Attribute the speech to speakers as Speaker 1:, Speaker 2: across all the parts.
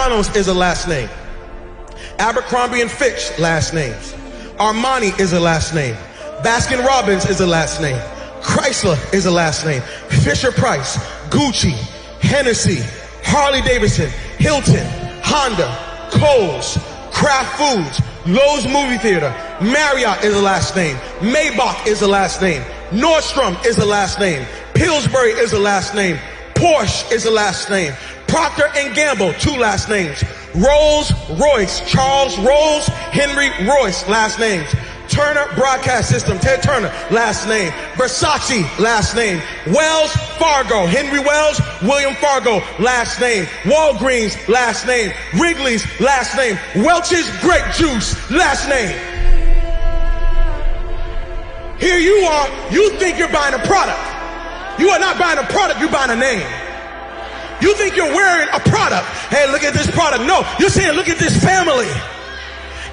Speaker 1: Sopranos is a last name. Abercrombie and Fitch, last names. Armani is a last name. Baskin Robbins is a last name. Chrysler is a last name. Fisher Price, Gucci, Hennessy, Harley Davidson, Hilton, Honda, Kohl's, Kraft Foods, Lowe's Movie Theater, Marriott is a last name. Maybach is a last name. Nordstrom is a last name. Pillsbury is a last name. Porsche is a last name. Procter & Gamble, 2 last names. Rolls Royce, Charles Rolls, Henry Royce, last names. Turner Broadcast System, Ted Turner, last name. Versace, last name. Wells Fargo, Henry Wells, William Fargo, last name. Walgreens, last name. Wrigley's, last name. Welch's Grape Juice, last name. Here you are, you think you're buying a product. You are not buying a product, you're buying a name. You think you're wearing a product. Hey, look at this product. No, you're saying, look at this family.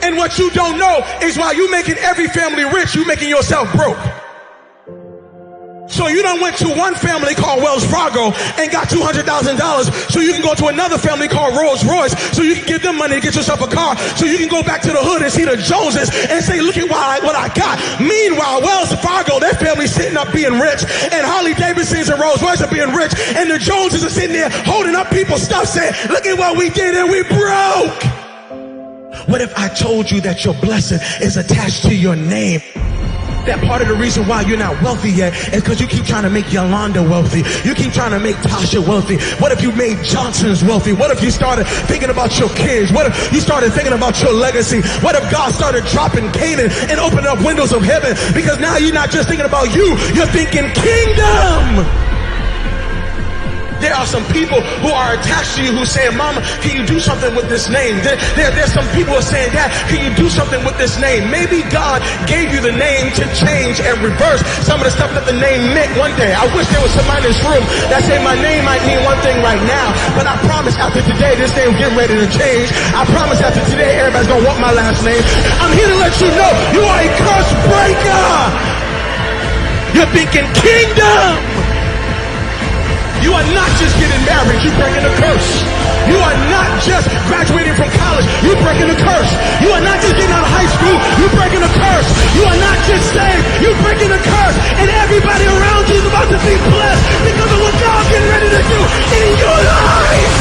Speaker 1: And what you don't know is while you're making every family rich, you're making yourself broke. So you done went to one family called Wells Fargo and got $200,000 so you can go to another family called Rolls Royce so you can give them money to get yourself a car so you can go back to the hood and see the Joneses and say, look at what I got. Meanwhile, Wells Fargo, their family's sitting up being rich, and Harley Davidsons and Rolls Royce are being rich, and the Joneses are sitting there holding up people's stuff saying, look at what we did and we broke. What if I told you that your blessing is attached to your name? That part of the reason why you're not wealthy yet is because you keep trying to make Yolanda wealthy. You keep trying to make Tasha wealthy. What if you made Johnson's wealthy? What if you started thinking about your kids? What if you started thinking about your legacy? What if God started dropping Canaan and opening up windows of heaven? Because now you're not just thinking about you, you're thinking kingdom. There are some people who are attached to you who say, Mama, can you do something with this name? There's some people who are saying, Dad, can you do something with this name? Maybe God gave you the name to change and reverse some of the stuff that the name meant one day. I wish there was somebody in this room that said my name might mean one thing right now, but I promise after today, this name getting ready to change. I promise after today, everybody's going to want my last name. I'm here to let you know you are a curse breaker. You're thinking kingdom. You are not just getting married, you're breaking a curse. You are not just graduating from college, you're breaking a curse. You are not just getting out of high school, you're breaking a curse. You are not just saved, you're breaking a curse. And everybody around you is about to be blessed because of what God's getting ready to do in your life.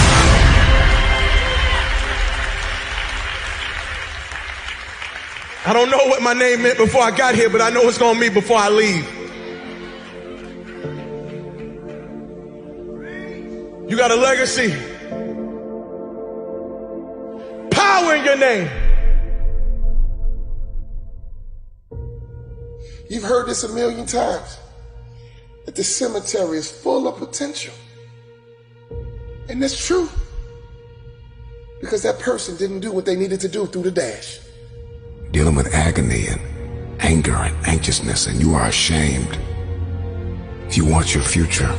Speaker 1: I don't know what my name meant before I got here, but I know it's going to mean before I leave. You got a legacy. Power in your name.
Speaker 2: You've heard this a million times, that the cemetery is full of potential. And that's true. Because that person didn't do what they needed to do through the dash.
Speaker 3: Dealing with agony and anger and anxiousness, and you are ashamed. If you want your future,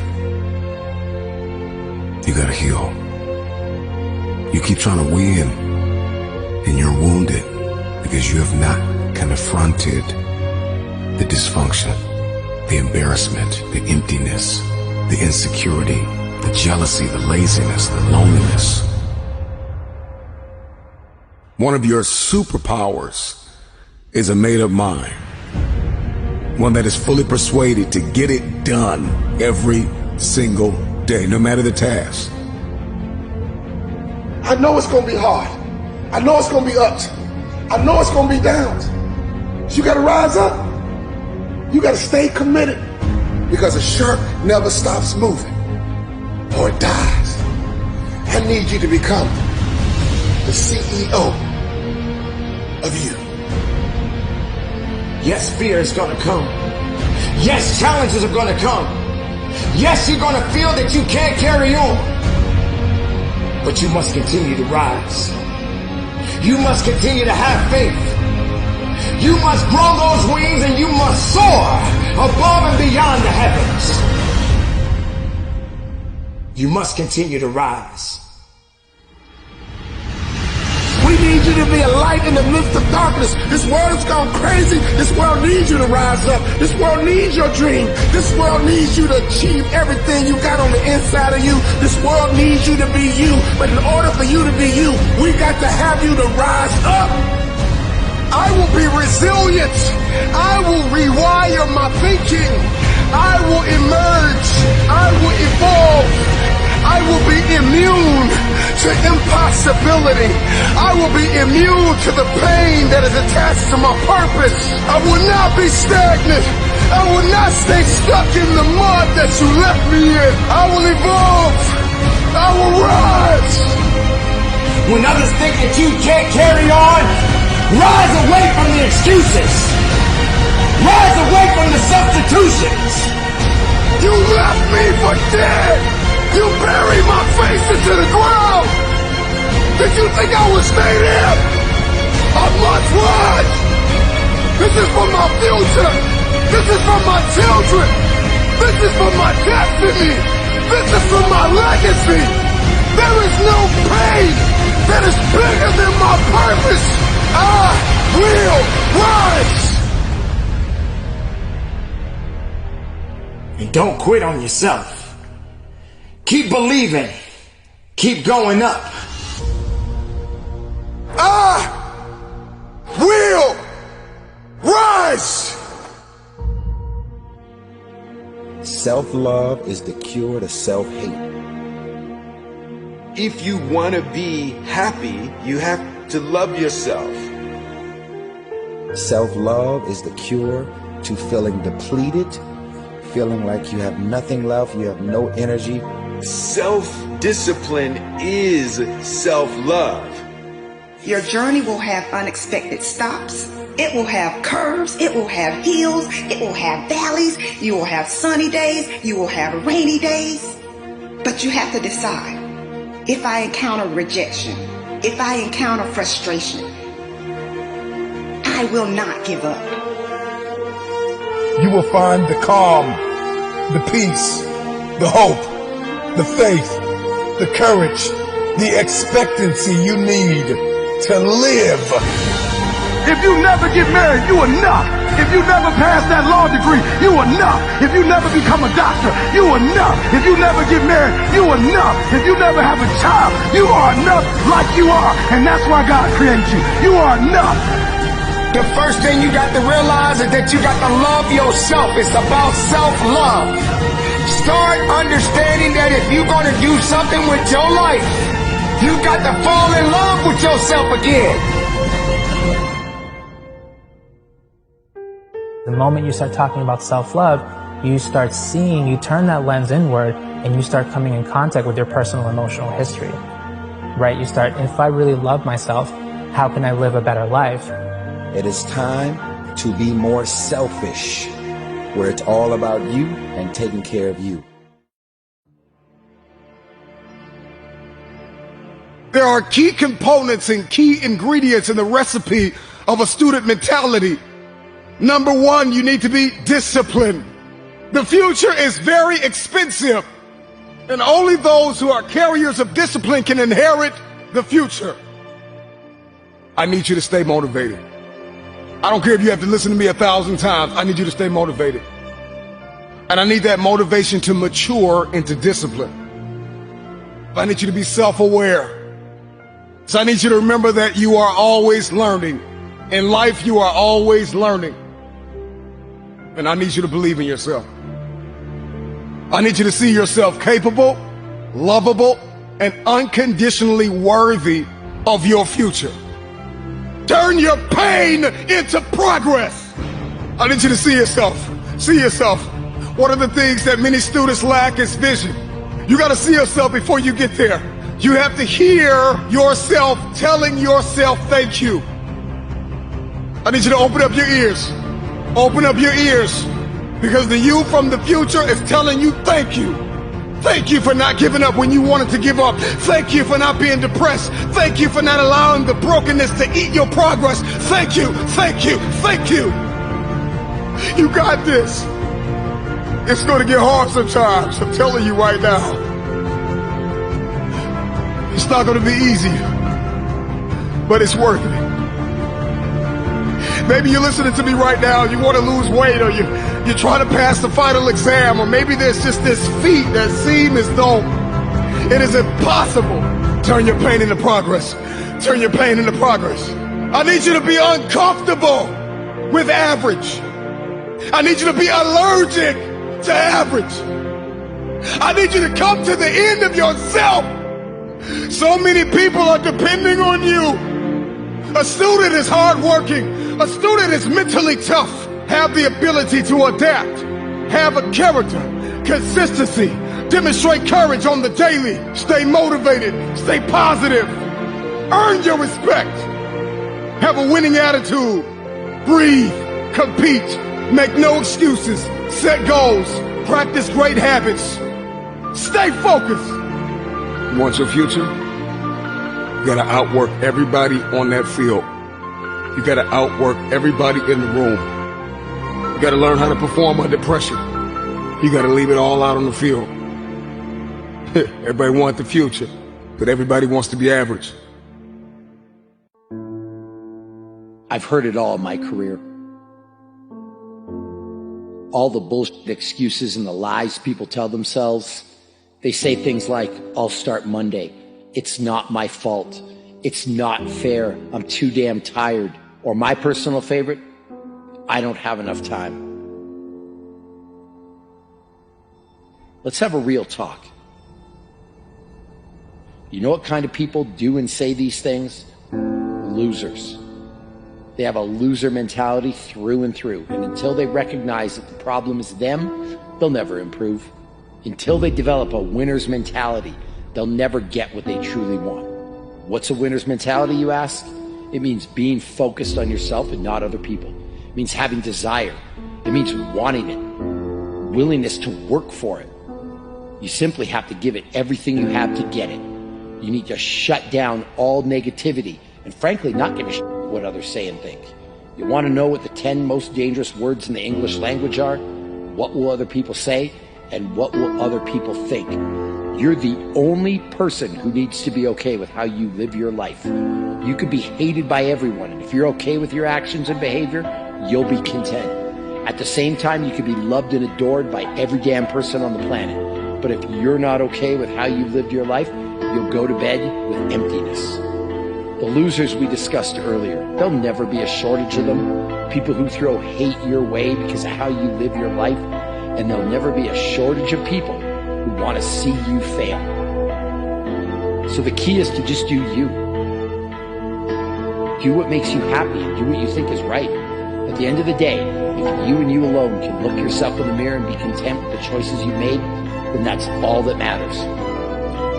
Speaker 3: you gotta heal. You keep trying to win, and you're wounded because you have not confronted the dysfunction, the embarrassment, the emptiness, the insecurity, the jealousy, the laziness, the loneliness. One of your superpowers is a made-up mind. One that is fully persuaded to get it done every single day, no matter the task.
Speaker 2: I know it's going to be hard. I know it's going to be ups. I know it's going to be downs. So you got to rise up. You got to stay committed, because a shark never stops moving or it dies. I need you to become the CEO of you.
Speaker 4: Yes, fear is going to come. Yes, challenges are going to come. Yes, you're going to feel that you can't carry on. But you must continue to rise. You must continue to have faith. You must grow those wings and you must soar above and beyond the heavens. You must continue to rise. We need
Speaker 2: need you to be a light in the midst of darkness. This world has gone crazy. This world needs you to rise up. This world needs your dream. This world needs you to achieve everything you got on the inside of you. This world needs you to be you. But in order for you to be you, we got to have you to rise up. I will be resilient. I will rewire my thinking. I will emerge. I will evolve. I will be immune to impossibility. I will be immune to the pain that is attached to my purpose. I will not be stagnant. I will not stay stuck in the mud that you left me in. I will evolve. I will rise.
Speaker 4: When others think that you can't carry on, rise away from the excuses. Rise away from the substitutions.
Speaker 2: You left me for dead. You buried my face into the ground. Did you think I would stay there? I must rise. This is for my future. This is for my children. This is for my destiny. This is for my legacy. There is no pain that is bigger than my purpose. I will rise.
Speaker 4: And don't quit on yourself. Keep believing. Keep going up.
Speaker 2: I will rise.
Speaker 5: Self-love is the cure to self-hate.
Speaker 6: If you want to be happy, you have to love yourself.
Speaker 5: Self-love is the cure to feeling depleted, feeling like you have nothing left, you have no energy.
Speaker 6: Self-discipline is self-love.
Speaker 7: Your journey will have unexpected stops. It will have curves. It will have hills. It will have valleys. You will have sunny days. You will have rainy days. But you have to decide. If I encounter rejection, if I encounter frustration, I will not give up.
Speaker 2: You will find the calm, the peace, the hope, the faith, the courage, the expectancy you need to live. If you never get married, you are not. If you never pass that law degree, you are not. If you never become a doctor, you are not. If you never get married, you are not. If you never have a child, you are enough like you are. And that's why God created you. You are enough.
Speaker 4: The first thing you got to realize is that you got to love yourself. It's about self-love. Start understanding that if you're going to do something with your life, you got to fall in love with yourself again.
Speaker 8: The moment you start talking about self-love, you start seeing, you turn that lens inward, and you start coming in contact with your personal emotional history, right? You start, if I really love myself, how can I live a better life?
Speaker 5: It is time to be more selfish, where it's all about you and taking care of you.
Speaker 2: There are key components and key ingredients in the recipe of a student mentality. Number one, you need to be disciplined. The future is very expensive, and only those who are carriers of discipline can inherit the future. I need you to stay motivated. I don't care if you have to listen to me 1,000 times. I need you to stay motivated. And I need that motivation to mature into discipline. I need you to be self-aware. So I need you to remember that you are always learning. In life, you are always learning. And I need you to believe in yourself. I need you to see yourself capable, lovable, and unconditionally worthy of your future. Turn your pain into progress. I need you to see yourself. See yourself. One of the things that many students lack is vision. You got to see yourself before you get there. You have to hear yourself telling yourself thank you. I need you to open up your ears. Open up your ears, because the you from the future is telling you thank you. Thank you for not giving up when you wanted to give up. Thank you for not being depressed. Thank you for not allowing the brokenness to eat your progress. Thank you, thank you, thank you. You got this. It's going to get hard sometimes, I'm telling you right now. It's not going to be easy. but it's worth it. Maybe you're listening to me right now, you want to lose weight, or you're trying to pass the final exam, or maybe there's just this feat that seems as though it is impossible. Turn your pain into progress. Turn your pain into progress. I need you to be uncomfortable with average. I need you to be allergic to average. I need you to come to the end of yourself. So many people are depending on you. A student is hardworking. A student is mentally tough. Have the ability to adapt. Have a character, consistency. Demonstrate courage on the daily. Stay motivated. Stay positive. Earn your respect. Have a winning attitude. Breathe. Compete. Make no excuses. Set goals. Practice great habits. Stay focused. You want your future? You gotta outwork everybody on that field. You gotta outwork everybody in the room. You gotta learn how to perform under pressure. You gotta leave it all out on the field. Everybody wants the future, but everybody wants to be average.
Speaker 9: I've heard it all in my career. All the bullshit excuses and the lies people tell themselves. They say things like, I'll start Monday. It's not my fault. It's not fair. I'm too damn tired. Or my personal favorite, I don't have enough time. Let's have a real talk. You know what kind of people do and say these things? Losers. They have a loser mentality through and through. And until they recognize that the problem is them, they'll never improve. Until they develop a winner's mentality, they'll never get what they truly want. What's a winner's mentality, you ask? It means being focused on yourself and not other people. It means having desire. It means wanting it. Willingness to work for it. You simply have to give it everything you have to get it. You need to shut down all negativity and frankly not give a shit what others say and think. You want to know what the 10 most dangerous words in the English language are? What will other people say? And what will other people think? You're the only person who needs to be okay with how you live your life. You could be hated by everyone, and if you're okay with your actions and behavior, you'll be content. At the same time, you could be loved and adored by every damn person on the planet. But if you're not okay with how you've lived your life, you'll go to bed with emptiness. The losers we discussed earlier, there'll never be a shortage of them. People who throw hate your way because of how you live your life. And there'll never be a shortage of people who want to see you fail. So the key is to just do you. Do what makes you happy and do what you think is right. At the end of the day, if you and you alone can look yourself in the mirror and be content with the choices you made, then that's all that matters.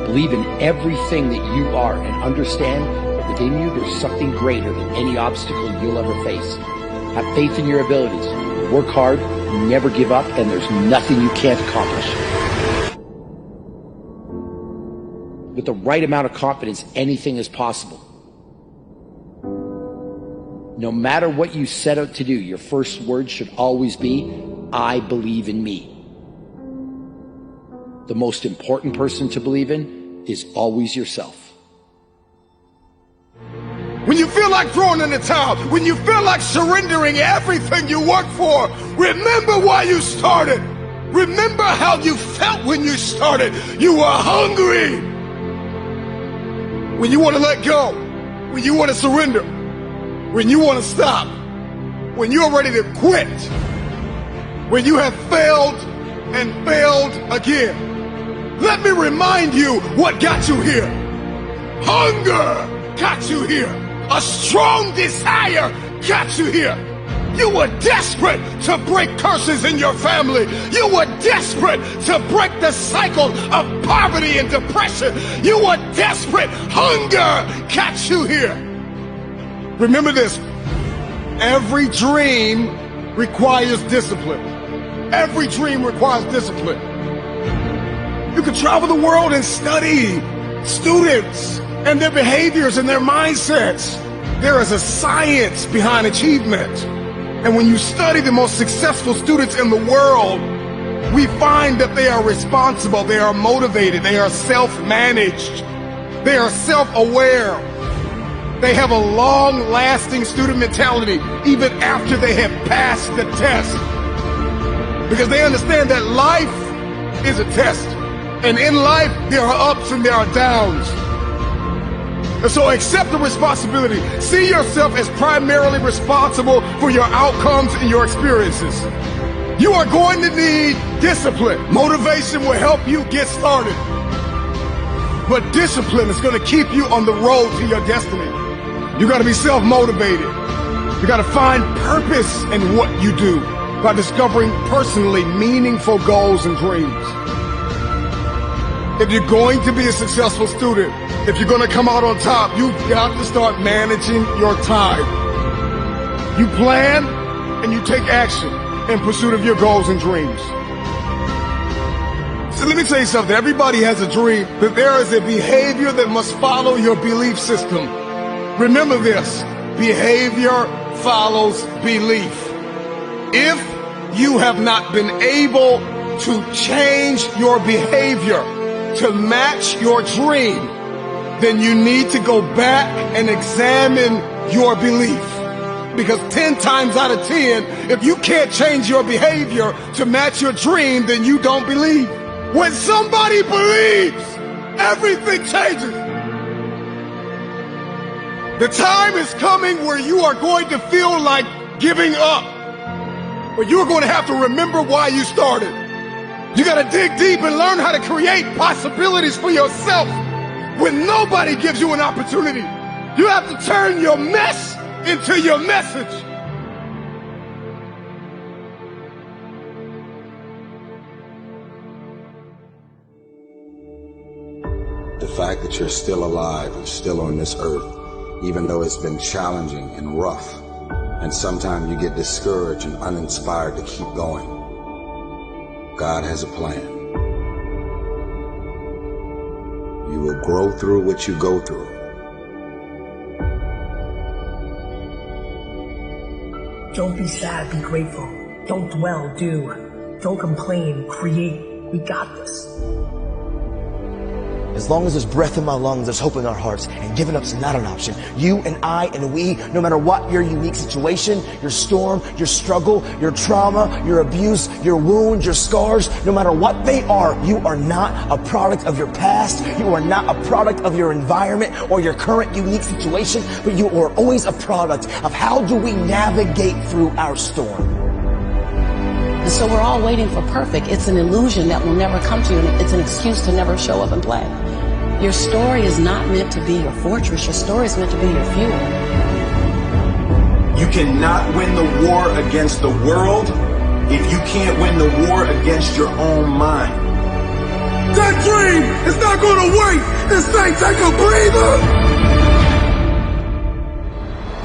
Speaker 9: Believe in everything that you are and understand that within you there's something greater than any obstacle you'll ever face. Have faith in your abilities. Work hard, never give up, and there's nothing you can't accomplish. With the right amount of confidence, anything is possible. No matter what you set out to do, your first word should always be, I believe in me. The most important person to believe in is always yourself.
Speaker 2: When you feel like throwing in the towel, when you feel like surrendering everything you work for, remember why you started. Remember how you felt when you started. You were hungry. When you want to let go, when you want to surrender, when you want to stop, when you're ready to quit, when you have failed and failed again. Let me remind you what got you here. Hunger got you here. A strong desire got you here. You were desperate to break curses in your family. You were desperate to break the cycle of poverty and depression. You were desperate. Hunger got you here. Remember this. Every dream requires discipline. Every dream requires discipline. You can travel the world and study students and their behaviors and their mindsets. There is a science behind achievement. And when you study the most successful students in the world, we find that they are responsible, they are motivated, they are self-managed, they are self-aware. They have a long-lasting student mentality even after they have passed the test. Because they understand that life is a test. And in life, there are ups and there are downs. And so accept the responsibility. See yourself as primarily responsible for your outcomes and your experiences. You are going to need discipline. Motivation will help you get started. But discipline is going to keep you on the road to your destiny. You got to be self-motivated. You got to find purpose in what you do by discovering personally meaningful goals and dreams. If you're going to be a successful student, if you're going to come out on top, you've got to start managing your time. You plan and you take action in pursuit of your goals and dreams. So let me tell you something. Everybody has a dream, but there is a behavior that must follow your belief system. Remember this, behavior follows belief. If you have not been able to change your behavior to match your dream, then you need to go back and examine your belief. Because 10 times out of 10, if you can't change your behavior to match your dream, then you don't believe. When somebody believes, everything changes. The time is coming where you are going to feel like giving up. But you're going to have to remember why you started. You got to dig deep and learn how to create possibilities for yourself when nobody gives you an opportunity. You have to turn your mess into your message.
Speaker 3: The fact that you're still alive and still on this earth, even though it's been challenging and rough, and sometimes you get discouraged and uninspired to keep going. God has a plan. You will grow through what you go through.
Speaker 10: Don't be sad, be grateful. Don't dwell, do. Don't complain, create. We got this.
Speaker 11: As long as there's breath in my lungs, there's hope in our hearts, and giving up's not an option. You and I and we, no matter what your unique situation, your storm, your struggle, your trauma, your abuse, your wounds, your scars, no matter what they are, you are not a product of your past. You are not a product of your environment or your current unique situation, but you are always a product of how do we navigate through our storm.
Speaker 12: And so we're all waiting for perfect. It's an illusion that will never come to you, and it's an excuse to never show up and play. Your story is not meant to be your fortress. Your story is meant to be your fuel.
Speaker 13: You cannot win the war against the world if you can't win the war against your own mind.
Speaker 2: That dream is not going to wait. This thing take a breather.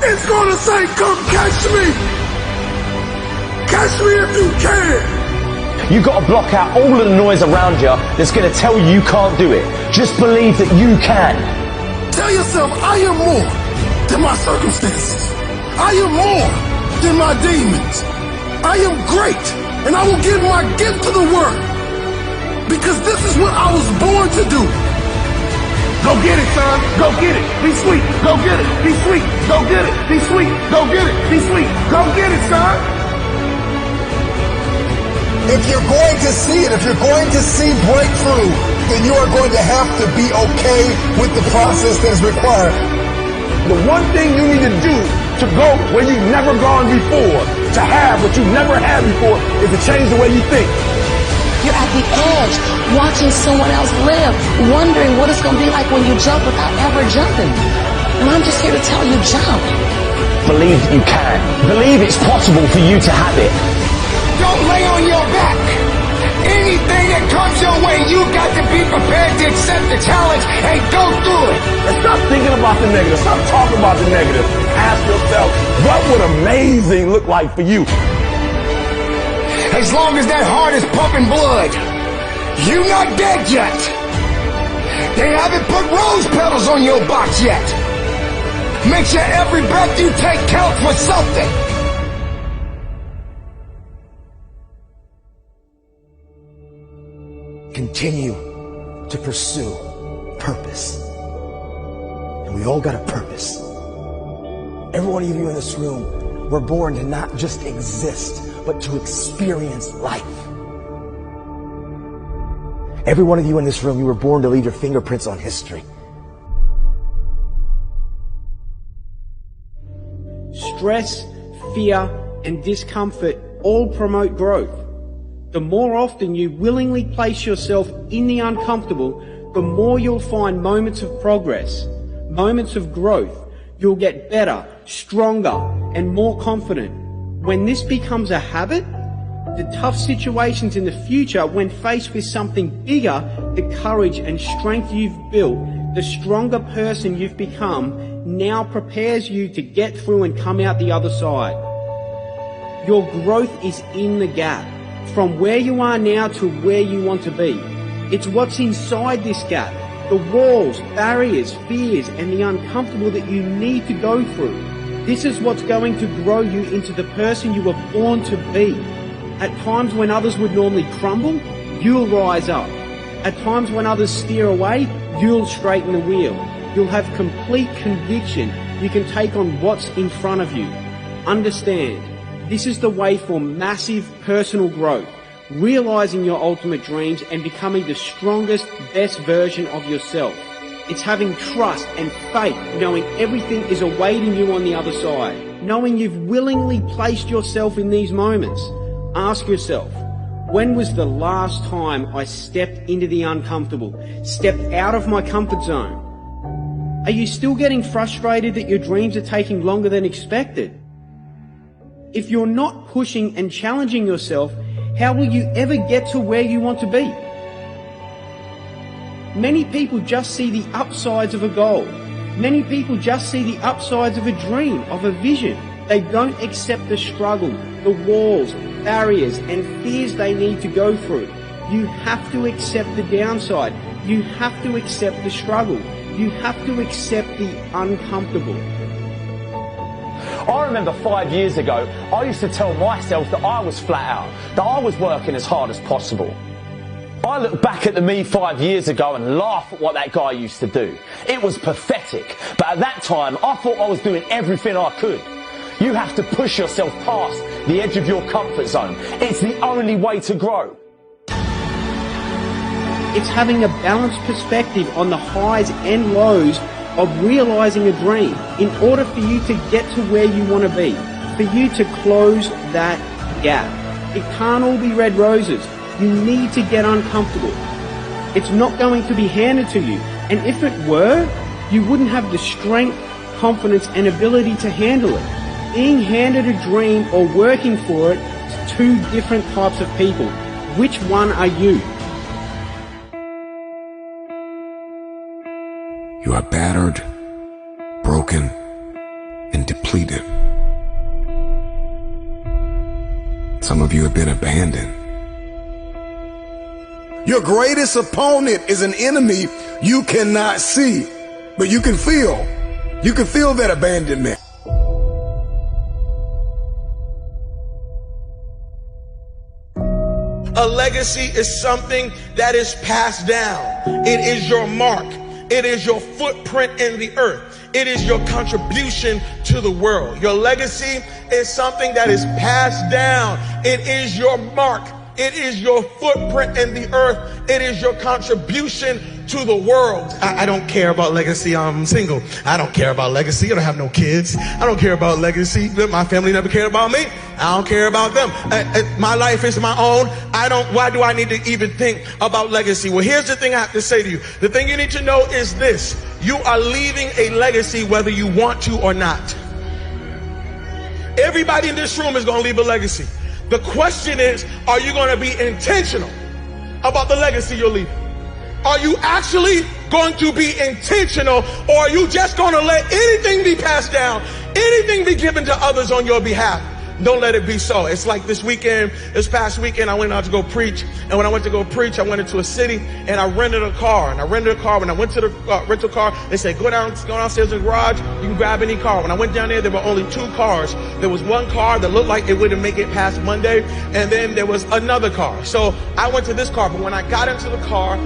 Speaker 2: It's going to say, come catch me. Catch me if you can.
Speaker 14: You've got to block out all of the noise around you that's going to tell you can't do it. Just believe that you can.
Speaker 2: Tell yourself, I am more than my circumstances. I am more than my demons. I am great, and I will give my gift to the world. Because this is what I was born to do. Go get it, son. Go get it. Be sweet. Go get it. Be sweet. Go get it. Be sweet. Go get it. Be sweet. Go get it, son.
Speaker 15: If you're going to see it, if you're going to see breakthrough, then you are going to have to be okay with the process that is required.
Speaker 2: The one thing you need to do to go where you've never gone before, to have what you've never had before, is to change the way you think.
Speaker 12: You're at the edge, watching someone else live, wondering what it's going to be like when you jump without ever jumping. And I'm just here to tell you, jump.
Speaker 14: Believe that you can. Believe it's possible for you to have it.
Speaker 4: Don't lay on your back. Anything that comes your way, you got to be prepared to accept the challenge and go through it.
Speaker 2: And stop thinking about the negative. Stop talking about the negative. Ask yourself, what would amazing look like for you?
Speaker 4: As long as that heart is pumping blood, you're not dead yet. They haven't put rose petals on your box yet. Make sure every breath you take counts for something.
Speaker 11: Continue to pursue purpose. And we all got a purpose. Every one of you in this room were born to not just exist, but to experience life. Every one of you in this room, you were born to leave your fingerprints on history.
Speaker 16: Stress, fear, and discomfort all promote growth. The more often you willingly place yourself in the uncomfortable, the more you'll find moments of progress, moments of growth. You'll get better, stronger, and more confident. When this becomes a habit, the tough situations in the future, when faced with something bigger, the courage and strength you've built, the stronger person you've become, now prepares you to get through and come out the other side. Your growth is in the gap, from where you are now to where you want to be. It's what's inside this gap, the walls, barriers, fears, and the uncomfortable that you need to go through. This is what's going to grow you into the person you were born to be. At times when others would normally crumble, you'll rise up. At times when others steer away, you'll straighten the wheel. You'll have complete conviction you can take on what's in front of you. Understand, this is the way for massive personal growth, realizing your ultimate dreams and becoming the strongest, best version of yourself. It's having trust and faith, knowing everything is awaiting you on the other side, knowing you've willingly placed yourself in these moments. Ask yourself, when was the last time I stepped into the uncomfortable, stepped out of my comfort zone? Are you still getting frustrated that your dreams are taking longer than expected? If you're not pushing and challenging yourself, how will you ever get to where you want to be? Many people just see the upsides of a goal. Many people just see the upsides of a dream, of a vision. They don't accept the struggle, the walls, barriers, and fears they need to go through. You have to accept the downside. You have to accept the struggle. You have to accept the uncomfortable.
Speaker 14: I remember 5 years ago, I used to tell myself that I was flat out, that I was working as hard as possible. I look back at the me 5 years ago and laugh at what that guy used to do. It was pathetic, but at that time, I thought I was doing everything I could. You have to push yourself past the edge of your comfort zone. It's the only way to grow.
Speaker 16: It's having a balanced perspective on the highs and lows of realizing a dream in order for you to get to where you want to be, for you to close that gap. It can't all be red roses. You need to get uncomfortable. It's not going to be handed to you. And if it were, you wouldn't have the strength, confidence, and ability to handle it. Being handed a dream or working for it is two different types of people. Which one are you?
Speaker 3: You are battered, broken, and depleted. Some of you have been abandoned.
Speaker 2: Your greatest opponent is an enemy you cannot see, but you can feel. You can feel that abandonment.
Speaker 1: A legacy is something that is passed down. It is your mark. It is your footprint in the earth. It is your contribution to the world. Your legacy is something that is passed down. It is your mark. It is your footprint in the earth. It is your contribution to the world. I don't care about legacy. I'm single. I don't care about legacy. I don't have no kids. I don't care about legacy. My family never cared about me. I don't care about them. My life is my own. Why do I need to even think about legacy? Well, here's the thing I have to say to you. The thing you need to know is this. You are leaving a legacy whether you want to or not. Everybody in this room is going to leave a legacy. The question is, are you going to be intentional about the legacy you're leaving? Are you actually going to be intentional, or are you just going to let anything be passed down, anything be given to others on your behalf? Don't let it be so. It's like this past weekend, I went out to go preach. And when I went to go preach, I went into a city and I rented a car. When I went to the rental car, they said, go downstairs in the garage. You can grab any car. When I went down there were only 2 cars. There was one car that looked like it wouldn't make it past Monday. And then there was another car. So I went to this car. But when I got into the car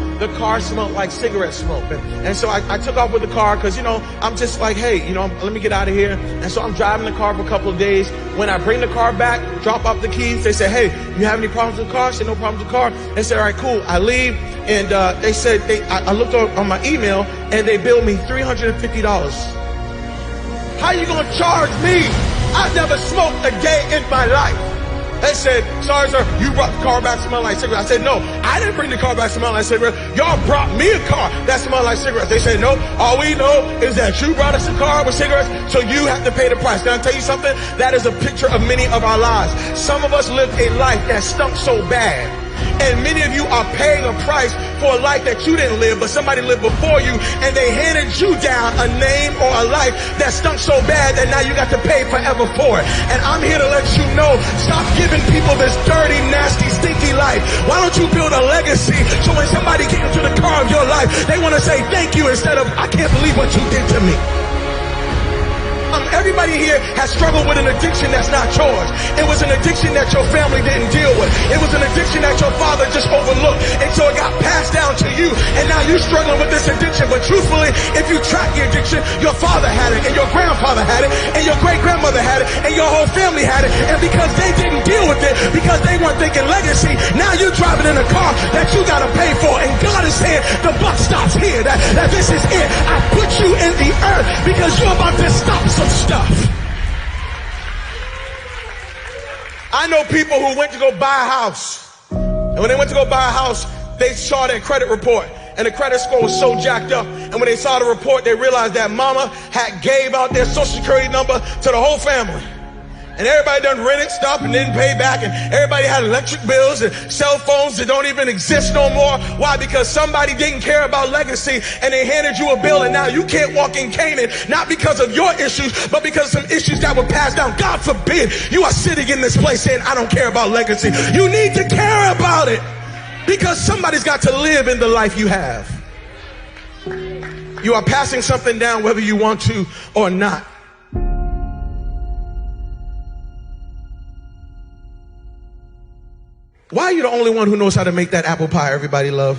Speaker 1: smelled like cigarette smoke. And so I took off with the car because, I'm just like, hey, let me get out of here. And so I'm driving the car for a couple of days. When I bring the car back, drop off the keys, they say, hey, you have any problems with the car? I said, no problems with the car. They said, all right, cool. I leave. And they said, I looked on my email and they billed me $350. How you gonna charge me? I've never smoked a day in my life. They said, sorry, sir, you brought the car back smelling like cigarettes. I said, no, I didn't bring the car back smelling like cigarettes. Y'all brought me a car that smelled like cigarettes. They said, no, all we know is that you brought us a car with cigarettes, so you have to pay the price. Can I tell you something? That is a picture of many of our lives. Some of us lived a life that stunk so bad. And many of you are paying a price for a life that you didn't live, but somebody lived before you, and they handed you down a name or a life that stunk so bad that now you got to pay forever for it. And I'm here to let you know, stop giving people this dirty, nasty, stinky life. Why don't you build a legacy so when somebody gets into the car of your life, they want to say thank you instead of, I can't believe what you did to me. Everybody here has struggled with an addiction that's not yours. It was an addiction that your family didn't deal with. It was an addiction that your father just overlooked. And so it got passed down to you. And now you're struggling with this addiction. But truthfully, if you track the addiction, your father had it, and your grandfather had it, and your great-grandmother had it, and your whole family had it. And because they didn't deal with it, because they weren't thinking legacy, now you're driving in a car that you got to pay for. And God is saying, the buck stops here. That this is it. I put you in the earth because you're about to stop some stuff. I know people who went to go buy a house, and when they went to go buy a house, they saw their credit report, and the credit score was so jacked up. And when they saw the report, they realized that mama had gave out their social security number to the whole family. And everybody done rented stuff and didn't pay back, and everybody had electric bills and cell phones that don't even exist no more. Why? Because somebody didn't care about legacy and they handed you a bill, and now you can't walk in Canaan, not because of your issues, but because of some issues that were passed down. God forbid you are sitting in this place saying, I don't care about legacy. You need to care about it, because somebody's got to live in the life you have. You are passing something down whether you want to or not. Why are you the only one who knows how to make that apple pie everybody love?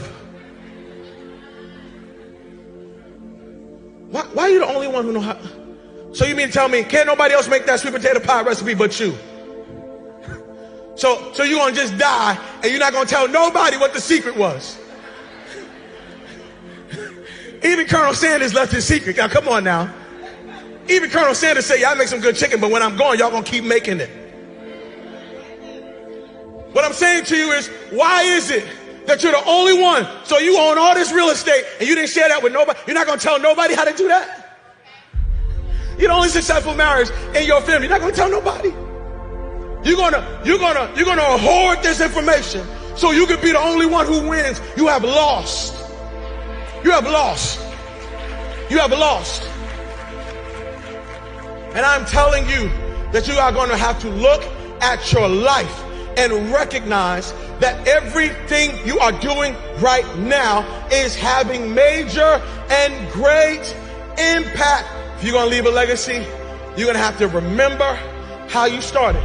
Speaker 1: Why are you the only one who knows how? So you mean to tell me, can't nobody else make that sweet potato pie recipe but you? So you're going to just die and you're not going to tell nobody what the secret was? Even Colonel Sanders left his secret. Now, come on now. Even Colonel Sanders said, y'all make some good chicken, but when I'm gone, y'all going to keep making it. What I'm saying to you is, why is it that you're the only one? So you own all this real estate and you didn't share that with nobody. You're not going to tell nobody how to do that. You're the only successful marriage in your family. You're not going to tell nobody. You're gonna hoard this information so you can be the only one who wins. You have lost. You have lost. You have lost. And I'm telling you that you are going to have to look at your life and recognize that everything you are doing right now is having major and great impact. If you're going to leave a legacy, you're going to have to remember how you started,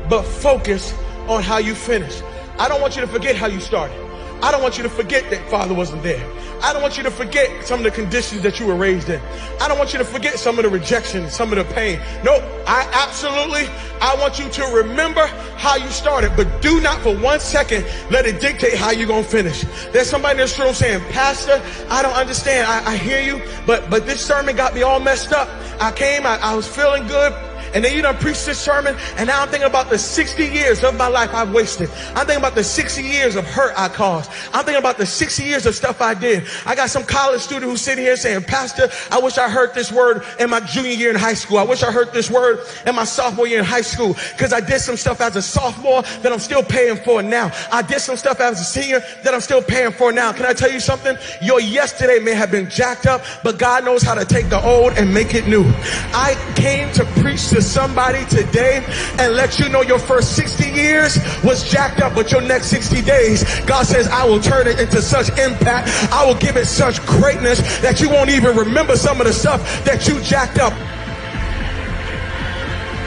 Speaker 1: but focus on how you finished. I don't want you to forget how you started. I don't want you to forget that father wasn't there. I don't want you to forget some of the conditions that you were raised in. I don't want you to forget some of the rejection, some of the pain. No, I want you to remember how you started, but do not for 1 second let it dictate how you're going to finish. There's somebody in this room saying, Pastor, I don't understand. I hear you, but this sermon got me all messed up. I was feeling good. And then you done preached this sermon, and now I'm thinking about the 60 years of my life I've wasted. I'm thinking about the 60 years of hurt I caused. I'm thinking about the 60 years of stuff I did. I got some college student who's sitting here saying, Pastor, I wish I heard this word in my junior year in high school. I wish I heard this word in my sophomore year in high school, because I did some stuff as a sophomore that I'm still paying for now. I did some stuff as a senior that I'm still paying for now. Can I tell you something? Your yesterday may have been jacked up, but God knows how to take the old and make it new. I came to preach this somebody today and let you know your first 60 years was jacked up, but your next 60 days, God says, I will turn it into such impact. I will give it such greatness that you won't even remember some of the stuff that you jacked up.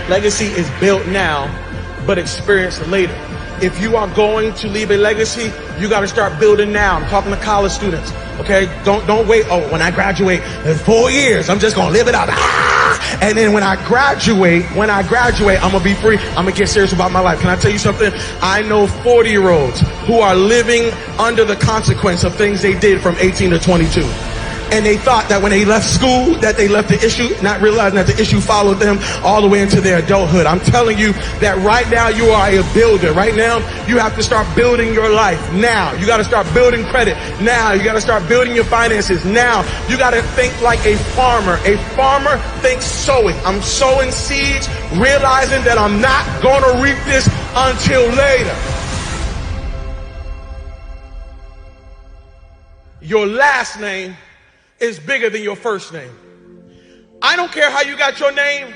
Speaker 1: Legacy is built now, but experienced later. If you are going to leave a legacy, you got to start building now. I'm talking to college students. Okay, don't wait. Oh, when I graduate in 4 years, I'm just gonna live it out. And then when I graduate, I'm gonna be free. I'm gonna get serious about my life. Can I tell you something? I know 40-year-olds who are living under the consequence of things they did from 18 to 22. And they thought that when they left school, that they left the issue, not realizing that the issue followed them all the way into their adulthood. I'm telling you that right now you are a builder. Right now, you have to start building your life now. You got to start building credit now. You got to start building your finances now. You got to think like a farmer. A farmer thinks sowing. I'm sowing seeds, realizing that I'm not going to reap this until later. Your last name is bigger than your first name. I don't care how you got your name.